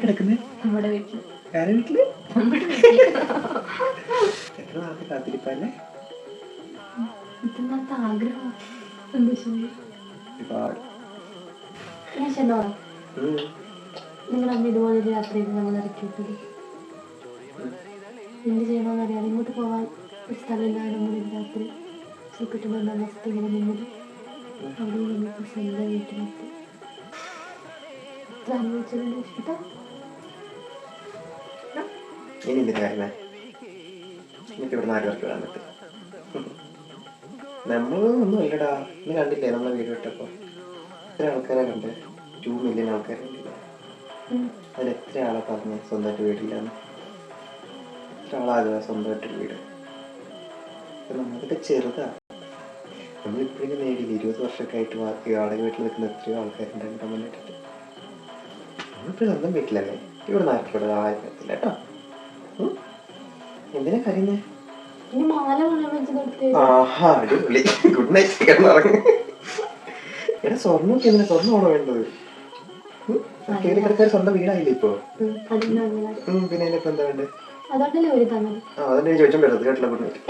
കിടക്കുന്നത്? നമ്മുടെ വീട്ടില്. ആരുടെ വീട്ടില്? എത്ര നാളത്തെ കാത്തിരിപ്പല്ലേ? ഇതെന്നാത്ത ആഗ്രഹം എന്താ ഒരുപാട്. ഞാൻ ചെന്നോ നിങ്ങളന്ന് ഇതുപോലെ രാത്രിയിൽ നമ്മൾ ഇറക്കിയിട്ടത് എന്ത് ചെയ്യണമെന്ന് അറിയാം. ഇങ്ങോട്ട് പോകാൻ ഒരു സ്ഥലമില്ലാതെ നമ്മൾ രാത്രി ചീപ്പിട്ടുള്ള അവസ്ഥ ഇങ്ങനെ നിന്നത് അവിടെ നമുക്ക് സ്വന്തം വീട്ടിലെത്തി. എത്ര അനുഭവിച്ചതിൻ്റെ ഇഷ്ടം ഇനി എന്തിനാ കാരണേ? എനിക്ക് ഇവിടെ 4 പേർക്ക് വിടാൻ പറ്റും. നമ്മളൊന്നും ഇല്ലടാ. നീ കണ്ടില്ലേ നമ്മളെ വീട് വിട്ടപ്പോൾ എത്ര ആൾക്കാരെ കണ്ട്? 2 മില്യൺ ആൾക്കാരുണ്ടല്ലോ. അതിൽ എത്ര ആളെ പറഞ്ഞ് സ്വന്തമായിട്ട് വീടില്ലാന്ന്? എത്ര ആളാകുക സ്വന്തമായിട്ടൊരു വീട്? നമ്മളതൊക്കെ ചെറുതാ. നമ്മളിപ്പോഴും നേടിയില്ല. 20 വർഷമൊക്കെ ആയിട്ട് വാടക വീട്ടിൽ നിൽക്കുന്ന എത്രയോ ആൾക്കാരുണ്ടായിരുന്നു കമ്മലായിട്ടിട്ട്. നമ്മളിപ്പോഴും സ്വന്തം വീട്ടിലല്ലേ? ഇവിടെ 4 പേരുടെ ആരും എത്തില്ല കേട്ടോ. എന്തിനാ കരയുന്നേ? അടിപൊളി. Good night. കിടന്നിറങ്ങി. എടാ സ്വർണ്ണമൊക്കെ എന്തിനാ? സ്വർണ്ണമാണോ വേണ്ടത്? കേറി കിടക്കാർ സ്വന്തം വീടായില്ലേ ഇപ്പൊ? പിന്നെ അതിനിപ്പോ എന്താ വേണ്ടത്? അതോണ്ടല്ലേ ഒരു തന്നെ ചോദിച്ചോണ്ടിരുന്നത് കേട്ടില്ല. Good night.